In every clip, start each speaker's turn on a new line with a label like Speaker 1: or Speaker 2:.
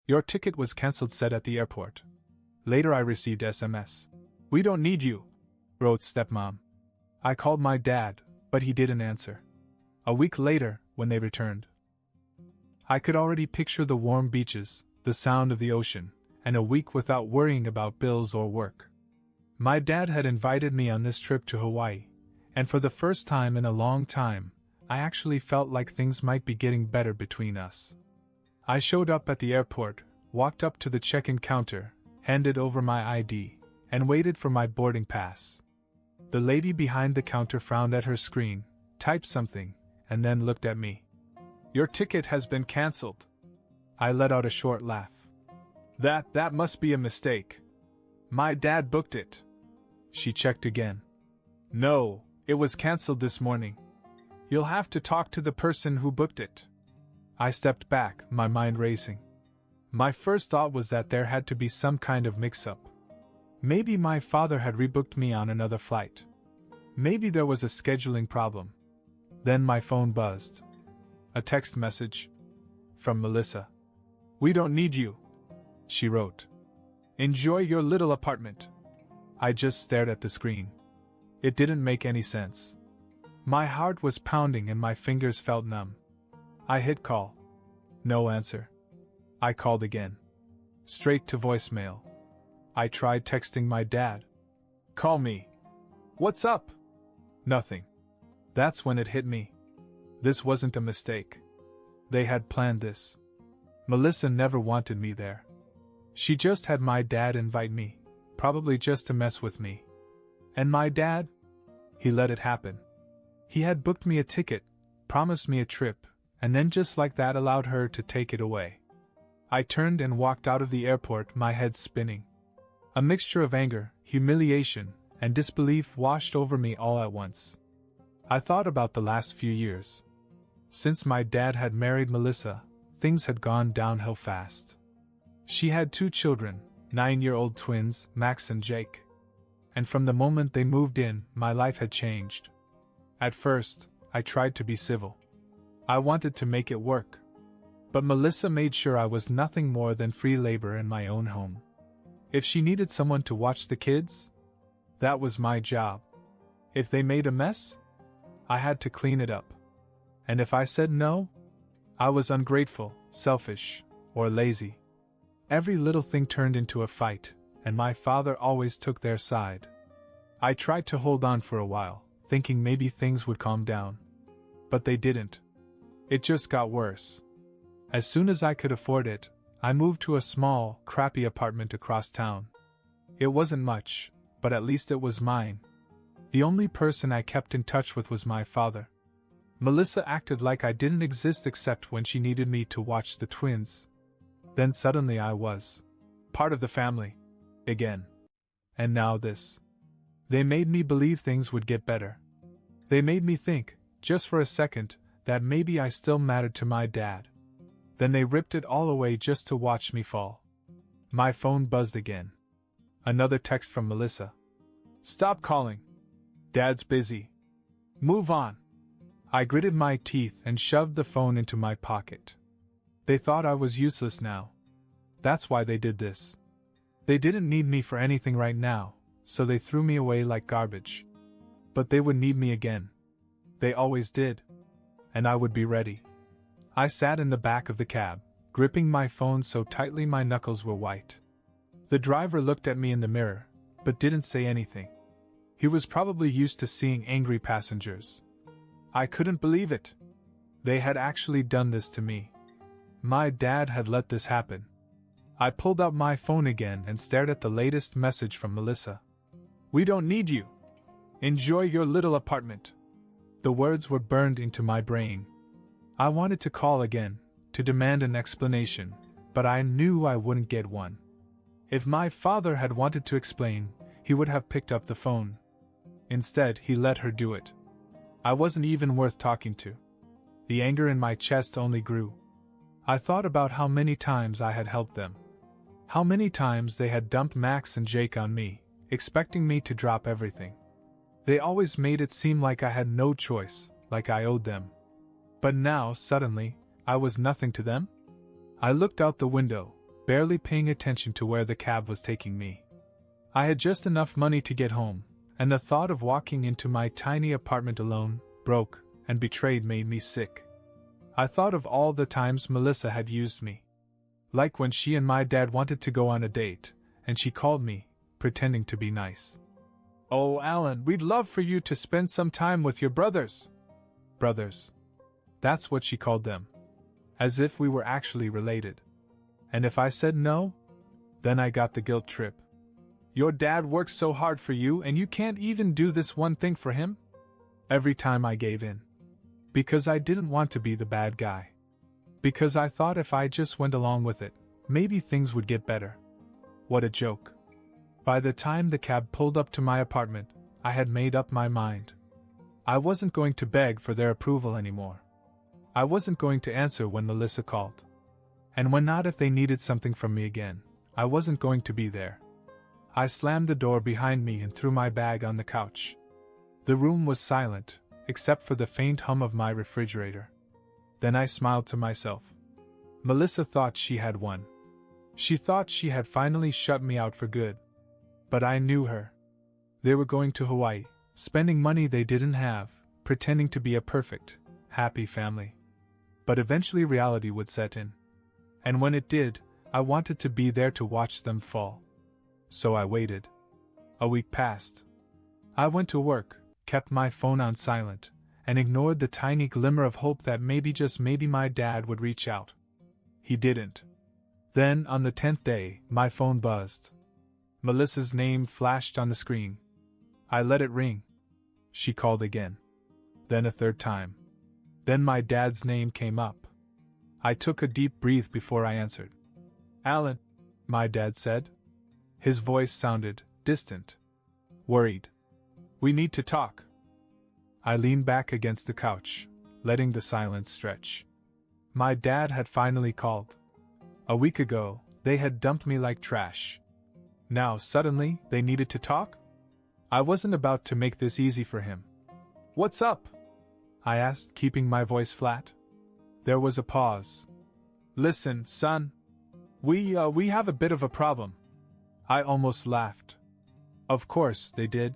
Speaker 1: Your ticket was cancelled, said at the airport. Later I received SMS. We don't need you, wrote Stepmom. I called my dad, but he didn't answer. A week later, when they returned, I could already picture the warm beaches, the sound of the ocean, and a week without worrying about bills or work. My dad had invited me on this trip to Hawaii, and for the first time in a long time, I actually felt like things might be getting better between us. I showed up at the airport, walked up to the check-in counter, handed over my ID, and waited for my boarding pass. The lady behind the counter frowned at her screen, typed something, and then looked at me. Your ticket has been cancelled. I let out a short laugh. That must be a mistake. My dad booked it. She checked again. No, it was cancelled this morning. You'll have to talk to the person who booked it. I stepped back, my mind racing. My first thought was that there had to be some kind of mix-up. Maybe my father had rebooked me on another flight. Maybe there was a scheduling problem. Then my phone buzzed. A text message. From Melissa. We don't need you, she wrote. Enjoy your little apartment. I just stared at the screen. It didn't make any sense. My heart was pounding and my fingers felt numb. I hit call. No answer. I called again. Straight to voicemail. I tried texting my dad. Call me. What's up? Nothing. That's when it hit me. This wasn't a mistake. They had planned this. Melissa never wanted me there. She just had my dad invite me, probably just to mess with me. And my dad? He let it happen. He had booked me a ticket, promised me a trip, and then just like that allowed her to take it away. I turned and walked out of the airport, my head spinning. A mixture of anger, humiliation, and disbelief washed over me all at once. I thought about the last few years. Since my dad had married Melissa, things had gone downhill fast. She had 2 children, 9-year-old twins, Max and Jake. And from the moment they moved in, my life had changed. At first, I tried to be civil. I wanted to make it work. But Melissa made sure I was nothing more than free labor in my own home. If she needed someone to watch the kids, that was my job. If they made a mess, I had to clean it up. And if I said no, I was ungrateful, selfish, or lazy. Every little thing turned into a fight, and my father always took their side. I tried to hold on for a while, thinking maybe things would calm down. But they didn't. It just got worse. As soon as I could afford it, I moved to a small, crappy apartment across town. It wasn't much, but at least it was mine. The only person I kept in touch with was my father. Melissa acted like I didn't exist except when she needed me to watch the twins. Then suddenly I was part of the family. Again. And now this. They made me believe things would get better. They made me think, just for a second, that maybe I still mattered to my dad. Then they ripped it all away just to watch me fall. My phone buzzed again. Another text from Melissa. Stop calling. Dad's busy. Move on. I gritted my teeth and shoved the phone into my pocket. They thought I was useless now. That's why they did this. They didn't need me for anything right now, so they threw me away like garbage. But they would need me again. They always did. And I would be ready. I sat in the back of the cab, gripping my phone so tightly my knuckles were white. The driver looked at me in the mirror, but didn't say anything. He was probably used to seeing angry passengers. I couldn't believe it. They had actually done this to me. My dad had let this happen. I pulled out my phone again and stared at the latest message from Melissa. We don't need you. Enjoy your little apartment. The words were burned into my brain. I wanted to call again, to demand an explanation, but I knew I wouldn't get one. If my father had wanted to explain, he would have picked up the phone. Instead, he let her do it. I wasn't even worth talking to. The anger in my chest only grew. I thought about how many times I had helped them. How many times they had dumped Max and Jake on me, expecting me to drop everything. They always made it seem like I had no choice, like I owed them. But now, suddenly, I was nothing to them? I looked out the window, barely paying attention to where the cab was taking me. I had just enough money to get home, and the thought of walking into my tiny apartment alone, broke, and betrayed made me sick. I thought of all the times Melissa had used me. Like when she and my dad wanted to go on a date, and she called me, pretending to be nice. "Oh, Alan, we'd love for you to spend some time with your brothers." Brothers. That's what she called them. As if we were actually related. And if I said no? Then I got the guilt trip. "Your dad works so hard for you and you can't even do this one thing for him?" Every time I gave in. Because I didn't want to be the bad guy. Because I thought if I just went along with it, maybe things would get better. What a joke. By the time the cab pulled up to my apartment, I had made up my mind. I wasn't going to beg for their approval anymore. I wasn't going to answer when Melissa called. And when not, if they needed something from me again, I wasn't going to be there. I slammed the door behind me and threw my bag on the couch. The room was silent, except for the faint hum of my refrigerator. Then I smiled to myself. Melissa thought she had won. She thought she had finally shut me out for good. But I knew her. They were going to Hawaii, spending money they didn't have, pretending to be a perfect, happy family. But eventually reality would set in. And when it did, I wanted to be there to watch them fall. So I waited. A week passed. I went to work, kept my phone on silent, and ignored the tiny glimmer of hope that maybe, just maybe, my dad would reach out. He didn't. Then, on the 10th day, my phone buzzed. Melissa's name flashed on the screen. I let it ring. She called again. Then a third time. Then my dad's name came up. I took a deep breath before I answered. "Alan," my dad said. His voice sounded distant. Worried. "We need to talk." I leaned back against the couch, letting the silence stretch. My dad had finally called. A week ago, they had dumped me like trash. Now, suddenly, they needed to talk? I wasn't about to make this easy for him. "What's up?" I asked, keeping my voice flat. There was a pause. "Listen, son. We have a bit of a problem." I almost laughed. "Of course they did."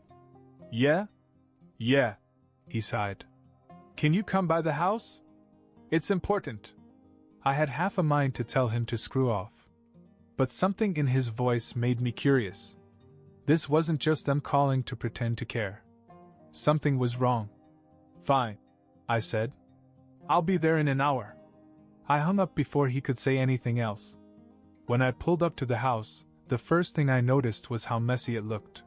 Speaker 1: "Yeah? Yeah," he sighed. "Can you come by the house? It's important." I had half a mind to tell him to screw off. But something in his voice made me curious. This wasn't just them calling to pretend to care. Something was wrong. "Fine," I said. "I'll be there in an hour." I hung up before he could say anything else. When I pulled up to the house, the first thing I noticed was how messy it looked.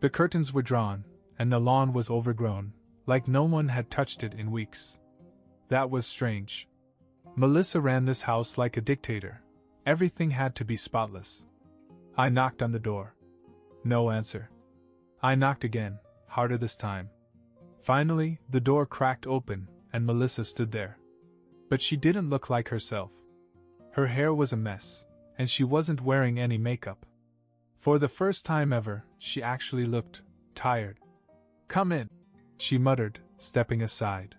Speaker 1: The curtains were drawn, and the lawn was overgrown, like no one had touched it in weeks. That was strange. Melissa ran this house like a dictator. Everything had to be spotless. I knocked on the door. No answer. I knocked again, harder this time. Finally, the door cracked open, and Melissa stood there. But she didn't look like herself. Her hair was a mess, and she wasn't wearing any makeup. For the first time ever, she actually looked tired. "Come in," she muttered, stepping aside.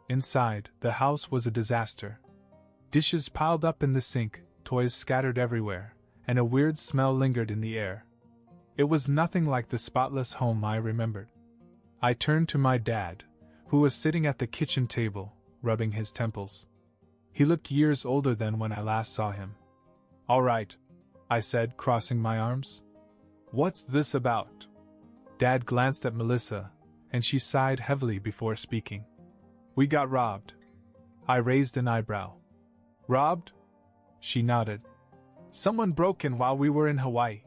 Speaker 1: Inside, the house was a disaster. Dishes piled up in the sink, toys scattered everywhere, and a weird smell lingered in the air. It was nothing like the spotless home I remembered. I turned to my dad, who was sitting at the kitchen table, rubbing his temples. He looked years older than when I last saw him. "All right," I said, crossing my arms. "What's this about?" Dad glanced at Melissa, and she sighed heavily before speaking. "We got robbed." I raised an eyebrow. "Robbed?" She nodded. "Someone broke in while we were in Hawaii.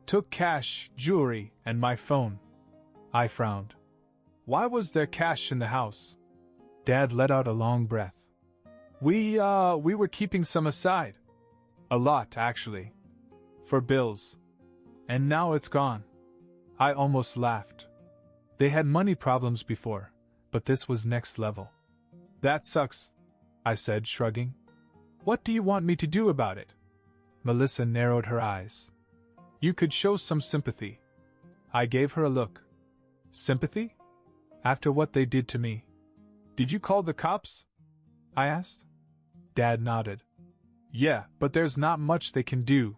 Speaker 1: Took cash, jewelry, and my phone." I frowned. "Why was there cash in the house?" Dad let out a long breath. We were keeping some aside. A lot, actually. For bills. And now it's gone." I almost laughed. They had money problems before, but this was next level. "That sucks," I said, shrugging. "What do you want me to do about it?" Melissa narrowed her eyes. "You could show some sympathy." I gave her a look. "Sympathy? After what they did to me?" "Did you call the cops?" I asked. Dad nodded. Yeah, but there's not much they can do.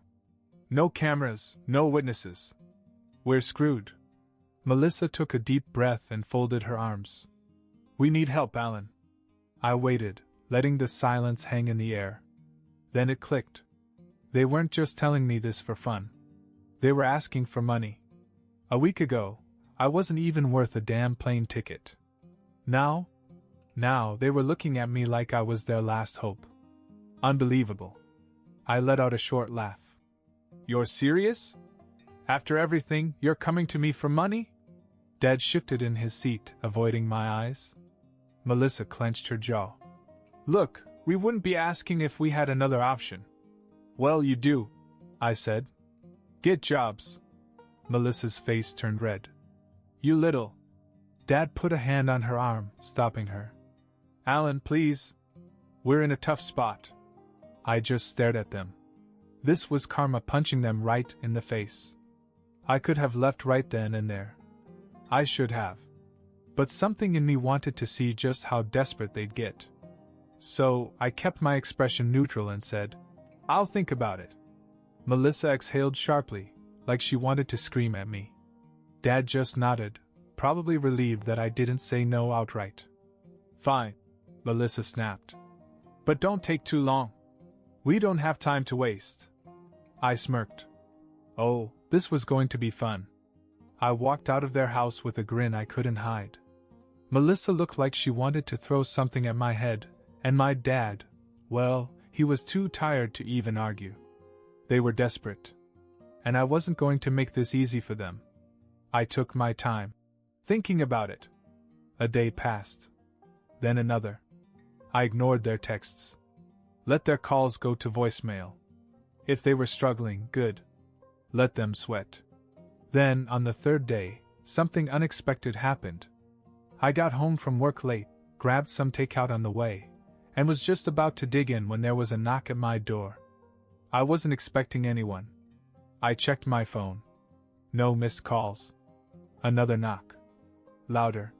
Speaker 1: No cameras, no witnesses. We're screwed. Melissa took a deep breath and folded her arms. We need help, Alan. I waited, letting the silence hang in the air. Then it clicked. They weren't just telling me this for fun. They were asking for money. A week ago, I wasn't even worth a damn plane ticket. Now they were looking at me like I was their last hope. Unbelievable. I let out a short laugh. You're serious? After everything, you're coming to me for money? Dad shifted in his seat, avoiding my eyes. Melissa clenched her jaw. Look, we wouldn't be asking if we had another option. Well, you do, I said. Get jobs. Melissa's face turned red. You little. Dad put a hand on her arm, stopping her. Alan, please. We're in a tough spot. I just stared at them. This was karma punching them right in the face. I could have left right then and there. I should have. But something in me wanted to see just how desperate they'd get. So, I kept my expression neutral and said, I'll think about it. Melissa exhaled sharply, like she wanted to scream at me. Dad just nodded, probably relieved that I didn't say no outright. Fine, Melissa snapped. But don't take too long. We don't have time to waste. I smirked. Oh, this was going to be fun. I walked out of their house with a grin I couldn't hide. Melissa looked like she wanted to throw something at my head, and my dad, well, he was too tired to even argue. They were desperate. And I wasn't going to make this easy for them. I took my time, thinking about it. A day passed. Then another. I ignored their texts. Let their calls go to voicemail. If they were struggling, good. Let them sweat. Then, on the third day, something unexpected happened. I got home from work late, grabbed some takeout on the way, and was just about to dig in when there was a knock at my door. I wasn't expecting anyone. I checked my phone. No missed calls. Another knock. Louder.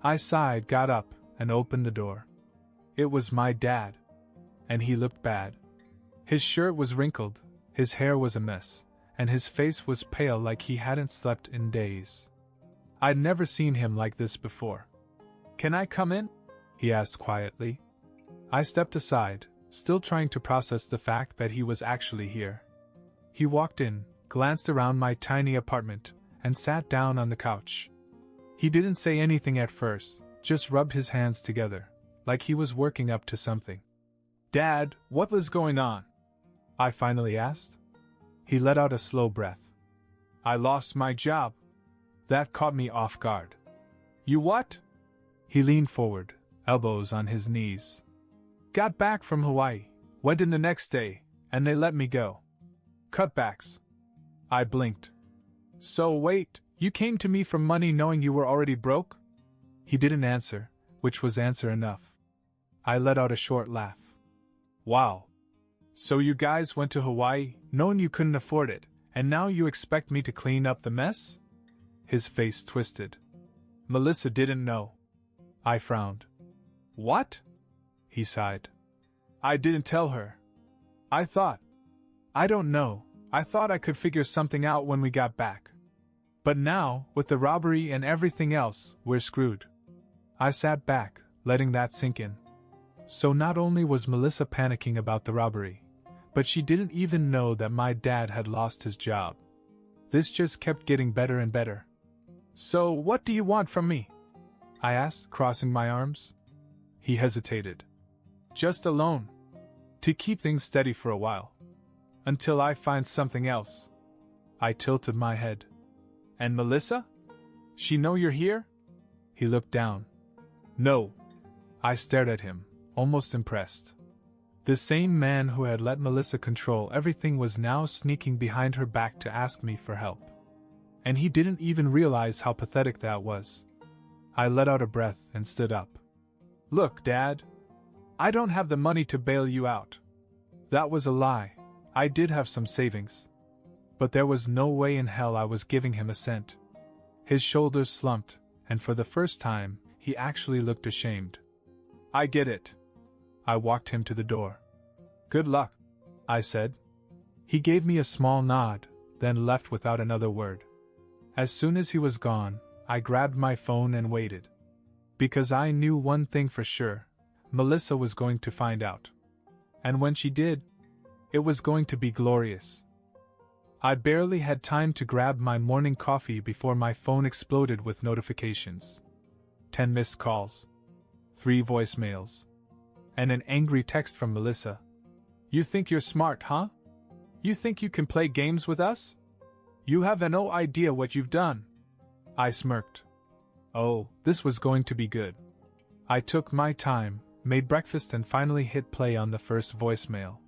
Speaker 1: I sighed, got up, and opened the door. It was my dad. And he looked bad. His shirt was wrinkled, his hair was a mess, and his face was pale like he hadn't slept in days. I'd never seen him like this before. Can I come in? He asked quietly. I stepped aside, still trying to process the fact that he was actually here. He walked in, glanced around my tiny apartment, and sat down on the couch. He didn't say anything at first, just rubbed his hands together, like he was working up to something. Dad, what was going on? I finally asked. He let out a slow breath. I lost my job. That caught me off guard. You what? He leaned forward, elbows on his knees. Got back from Hawaii, went in the next day, and they let me go. Cutbacks. I blinked. So wait, you came to me for money knowing you were already broke? He didn't answer, which was answer enough. I let out a short laugh. Wow. So you guys went to Hawaii, knowing you couldn't afford it, and now you expect me to clean up the mess? His face twisted. Melissa didn't know. I frowned. What? He sighed. I didn't tell her. I don't know, I thought I could figure something out when we got back. But now, with the robbery and everything else, we're screwed. I sat back, letting that sink in. So not only was Melissa panicking about the robbery, but she didn't even know that my dad had lost his job. This just kept getting better and better. So what do you want from me? I asked, crossing my arms. He hesitated. Just a loan. To keep things steady for a while. Until I find something else. I tilted my head. And Melissa? She know you're here? He looked down. No. I stared at him, almost impressed. The same man who had let Melissa control everything was now sneaking behind her back to ask me for help. And he didn't even realize how pathetic that was. I let out a breath and stood up. Look, Dad. I don't have the money to bail you out. That was a lie. I did have some savings. But there was no way in hell I was giving him a cent. His shoulders slumped, and for the first time, he actually looked ashamed. I get it. I walked him to the door. Good luck. I said. He gave me a small nod, then left without another word. As soon as he was gone, I grabbed my phone and waited. Because I knew one thing for sure, Melissa was going to find out. And when she did, it was going to be glorious. I barely had time to grab my morning coffee before my phone exploded with notifications. 10 missed calls, 3 voicemails, and an angry text from Melissa. You think you're smart, huh? You think you can play games with us? You have no idea what you've done. I smirked. Oh, this was going to be good. I took my time, made breakfast and finally hit play on the first voicemail.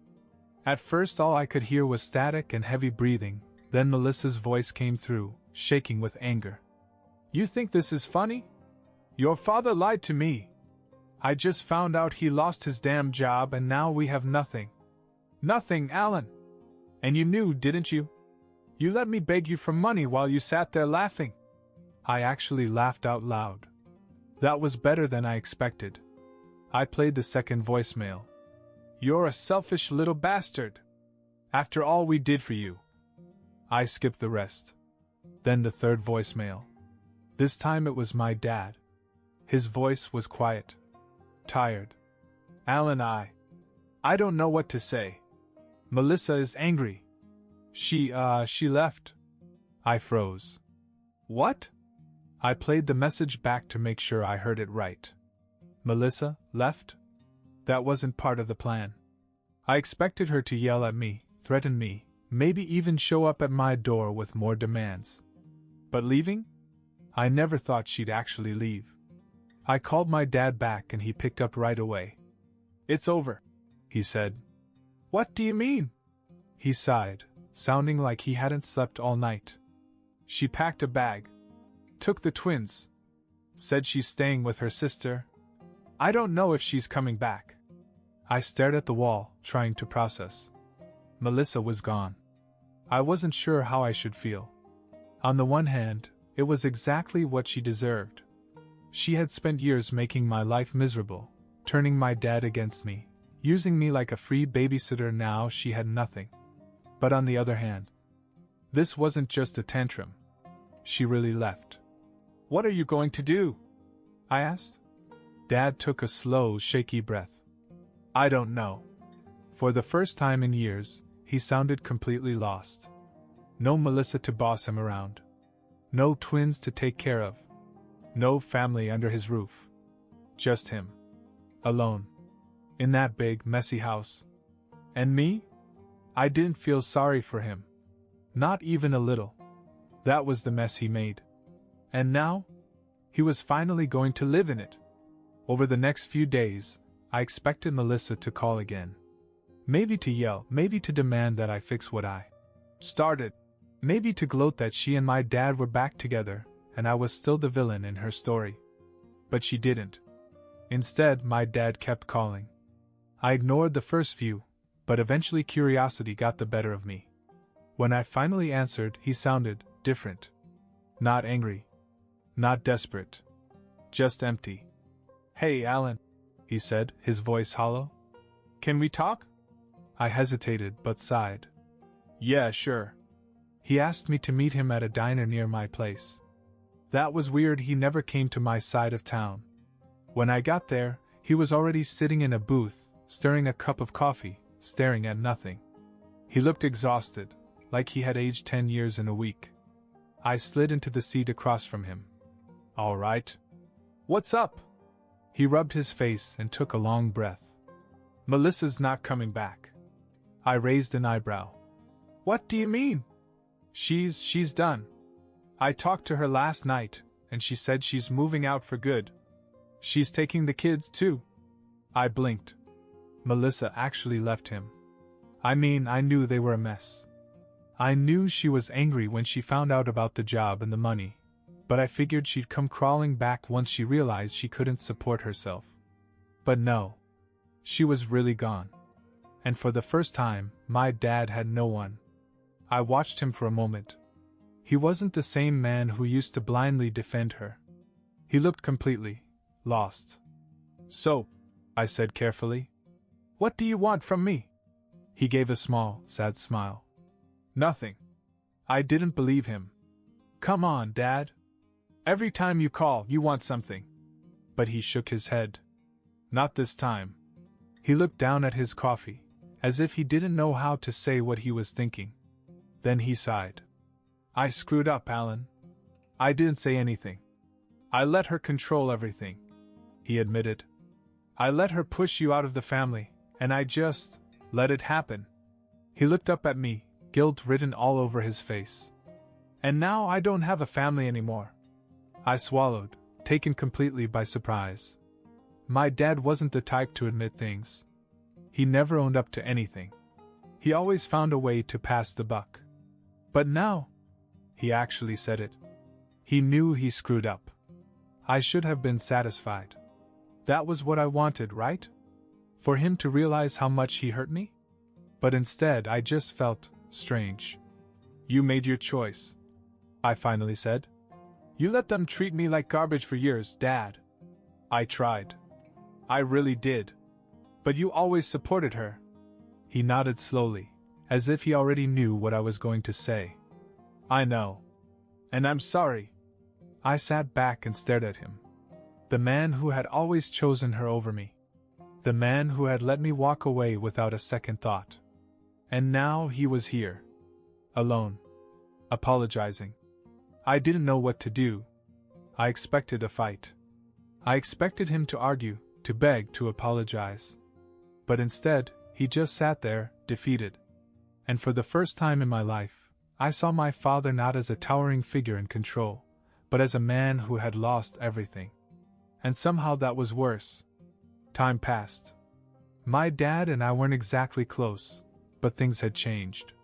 Speaker 1: At first all I could hear was static and heavy breathing, then Melissa's voice came through, shaking with anger. You think this is funny? Your father lied to me. I just found out he lost his damn job and now we have nothing. Nothing, Alan. And you knew, didn't you? You let me beg you for money while you sat there laughing. I actually laughed out loud. That was better than I expected. I played the second voicemail. You're a selfish little bastard. After all we did for you. I skipped the rest. Then the third voicemail. This time it was my dad. His voice was quiet. Tired. Alan, I don't know what to say. Melissa is angry. She left. I froze. What? I played the message back to make sure I heard it right. Melissa left? That wasn't part of the plan. I expected her to yell at me, threaten me, maybe even show up at my door with more demands. But leaving? I never thought she'd actually leave. I called my dad back and he picked up right away. It's over, he said. What do you mean? He sighed, sounding like he hadn't slept all night. She packed a bag. Took the twins. Said she's staying with her sister. I don't know if she's coming back. I stared at the wall, trying to process. Melissa was gone. I wasn't sure how I should feel. On the one hand, it was exactly what she deserved. She had spent years making my life miserable, turning my dad against me, using me like a free babysitter. Now she had nothing. But on the other hand, this wasn't just a tantrum. She really left. What are you going to do? I asked. Dad took a slow, shaky breath. I don't know. For the first time in years, he sounded completely lost. No Melissa to boss him around. No twins to take care of. No family under his roof. Just him. Alone. In that big, messy house. And me? I didn't feel sorry for him. Not even a little. That was the mess he made. And now? He was finally going to live in it. Over the next few days, I expected Melissa to call again. Maybe to yell, maybe to demand that I fix what I started. Maybe to gloat that she and my dad were back together, and I was still the villain in her story. But she didn't. Instead, my dad kept calling. I ignored the first few, but eventually curiosity got the better of me. When I finally answered, he sounded different. Not angry. Not desperate. Just empty. Hey, Alan, he said, his voice hollow. Can we talk? I hesitated but sighed. Yeah, sure. He asked me to meet him at a diner near my place. That was weird, he never came to my side of town. When I got there, he was already sitting in a booth, stirring a cup of coffee, staring at nothing. He looked exhausted, like he had aged 10 years in a week. I slid into the seat across from him. All right. What's up? He rubbed his face and took a long breath. Melissa's not coming back. I raised an eyebrow. What do you mean? She's done. I talked to her last night, and she said she's moving out for good. She's taking the kids too. I blinked. Melissa actually left him. I mean, I knew they were a mess. I knew she was angry when she found out about the job and the money, but I figured she'd come crawling back once she realized she couldn't support herself. But no. She was really gone. And for the first time, my dad had no one. I watched him for a moment. He wasn't the same man who used to blindly defend her. He looked completely lost. So, I said carefully, what do you want from me? He gave a small, sad smile. Nothing. I didn't believe him. Come on, Dad. Every time you call, you want something. But he shook his head. Not this time. He looked down at his coffee, as if he didn't know how to say what he was thinking. Then he sighed. I screwed up, Alan. I didn't say anything. I let her control everything, he admitted. I let her push you out of the family, and I just let it happen. He looked up at me, guilt written all over his face. And now I don't have a family anymore. I swallowed, taken completely by surprise. My dad wasn't the type to admit things. He never owned up to anything. He always found a way to pass the buck. But now, he actually said it. He knew he screwed up. I should have been satisfied. That was what I wanted, right? For him to realize how much he hurt me? But instead I just felt strange. You made your choice, I finally said. You let them treat me like garbage for years, Dad. I tried. I really did. But you always supported her. He nodded slowly, as if he already knew what I was going to say. I know. And I'm sorry. I sat back and stared at him. The man who had always chosen her over me. The man who had let me walk away without a second thought. And now he was here. Alone. Apologizing. I didn't know what to do. I expected a fight. I expected him to argue, to beg, to apologize. But instead, he just sat there, defeated. And for the first time in my life, I saw my father not as a towering figure in control, but as a man who had lost everything. And somehow that was worse. Time passed. My dad and I weren't exactly close, but things had changed.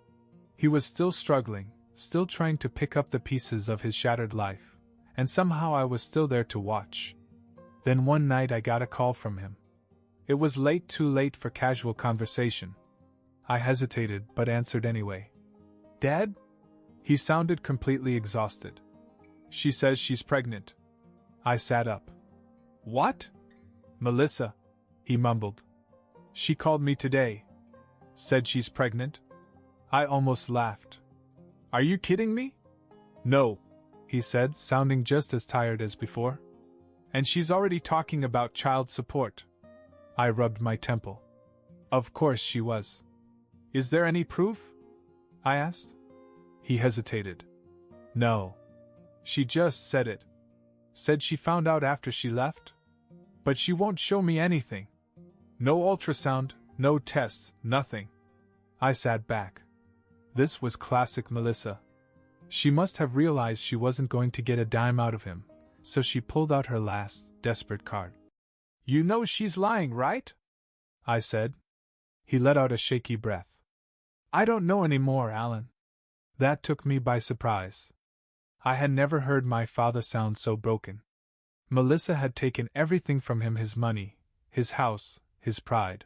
Speaker 1: He was still struggling, still trying to pick up the pieces of his shattered life, and somehow I was still there to watch. Then one night I got a call from him. It was late, too late for casual conversation. I hesitated but answered anyway. Dad? He sounded completely exhausted. She says she's pregnant. I sat up. What? Melissa, he mumbled. She called me today. Said she's pregnant? I almost laughed. Are you kidding me? No, he said, sounding just as tired as before. And she's already talking about child support. I rubbed my temple. Of course she was. Is there any proof? I asked. He hesitated. No. She just said it. Said she found out after she left. But she won't show me anything. No ultrasound, no tests, nothing. I sat back. This was classic Melissa. She must have realized she wasn't going to get a dime out of him, so she pulled out her last, desperate card. You know she's lying, right? I said. He let out a shaky breath. I don't know anymore, Alan. That took me by surprise. I had never heard my father sound so broken. Melissa had taken everything from him, his money, his house, his pride.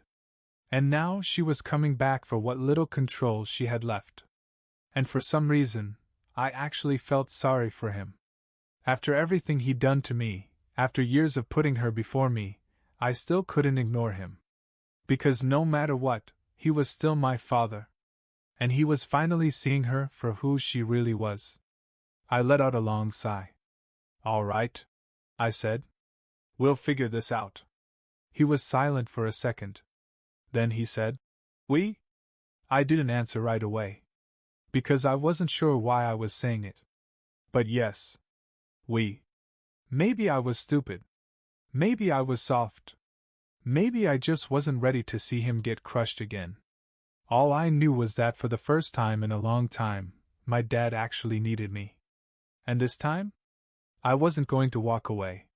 Speaker 1: And now she was coming back for what little control she had left. And for some reason, I actually felt sorry for him. After everything he'd done to me, after years of putting her before me, I still couldn't ignore him. Because no matter what, he was still my father. And he was finally seeing her for who she really was. I let out a long sigh. All right, I said. We'll figure this out. He was silent for a second. Then he said, We? I didn't answer right away. Because I wasn't sure why I was saying it. But yes. We. Maybe I was stupid. Maybe I was soft. Maybe I just wasn't ready to see him get crushed again. All I knew was that for the first time in a long time, my dad actually needed me. And this time? I wasn't going to walk away.